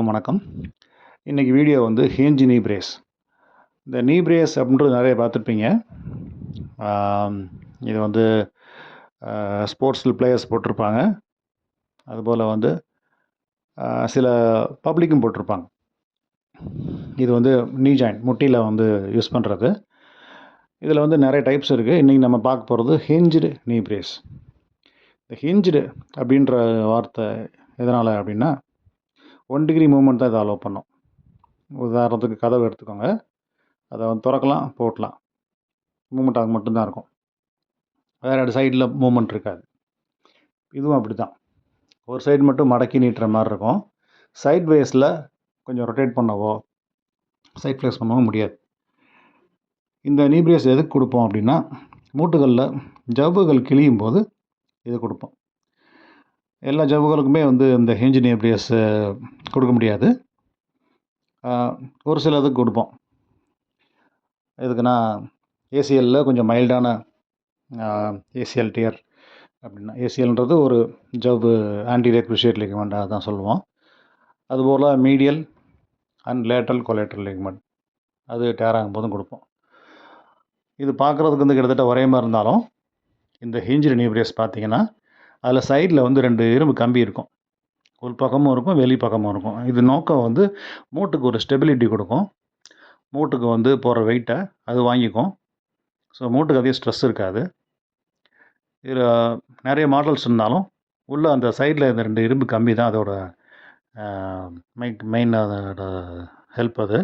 எல்லோருக்கும் வணக்கம். இன்றைக்கி வீடியோ வந்து ஹிஞ்ச் நீ பிரேஸ். இந்த நீ பிரேஸ் அப்படின்றது நிறைய பார்த்துருப்பீங்க. இது வந்து ஸ்போர்ட்ஸில் பிளேயர்ஸ் போட்டிருப்பாங்க. அதுபோல் வந்து சில பப்ளிக்கும் போட்டிருப்பாங்க. இது வந்து நீ ஜாயிண்ட் முட்டியில் வந்து யூஸ் பண்ணுறது. இதில் வந்து நிறைய டைப்ஸ் இருக்குது. இன்றைக்கி நம்ம பார்க்க போகிறது ஹிஞ்ச்டு நீ பிரேஸ். இந்த ஹிஞ்ச்டு அப்படின்ற வார்த்தை எதனால் அப்படின்னா 1 டிகிரி மூவ்மெண்ட் தான் இதை அலோவ் பண்ணும். உதாரணத்துக்கு கதவை எடுத்துக்கோங்க, அதை வந்து திறக்கலாம், போட்டலாம், மூவ்மெண்ட் ஆக மட்டும்தான் இருக்கும். வேறு சைடில் மூவ்மெண்ட் இருக்காது. இதுவும் அப்படி தான். ஒரு சைடு மட்டும் மடக்கி நீட்டுற மாதிரி இருக்கும். சைட் வேஸில் கொஞ்சம் ரொட்டேட் பண்ணவோ சைட் ஃப்ளெக்ஸ் பண்ணவோ முடியாது. இந்த நீ பிரேஸ் எதுக்கு கொடுப்போம் அப்படின்னா, மூட்டுகளில் ஜவ்வுகள் கிழியும் போது இது கொடுப்போம். எல்லா ஜவ்வுகளுக்குமே வந்து இந்த ஹிஞ்ச் நீ பிரேஸ் கொடுக்க முடியாது. ஒரு சிலதுக்கு கொடுப்போம். எதுக்குன்னா ஏசிஎல்லில் கொஞ்சம் மைல்டான ஏசிஎல் டியர் அப்படின்னா, ஏசிஎல்ன்றது ஒரு ஜவ்வு ஆன்டீரியர் குரூஷியேட் லிகமெண்ட் தான் சொல்லுவோம். அதுபோல் medial and lateral collateral ligament அது டேர் ஆகும்போதும் கொடுப்போம். இது பார்க்குறதுக்கு வந்து கிட்டத்தட்ட ஒரே மாதிரி இருந்தாலும் இந்த ஹிஞ்ச்டு நீ பிரேஸ் பார்த்தீங்கன்னா அதில் சைடில் வந்து 2 இரும்பு கம்பி இருக்கும். உள் பக்கமும் இருக்கும், வெளி பக்கமும் இருக்கும். இது நோக்கம் வந்து மூட்டுக்கு ஒரு ஸ்டெபிலிட்டி கொடுக்கும். மூட்டுக்கு வந்து போகிற வெயிட்டை அது வாங்கிக்கும். ஸோ மூட்டுக்கு அதிக ஸ்ட்ரெஸ் இருக்காது. இதில் நிறைய மாடல்ஸ் இருந்தாலும் உள்ளே அந்த சைடில் இந்த 2 இரும்பு கம்பி தான் அதோட மெயின் அதோட ஹெல்ப். அது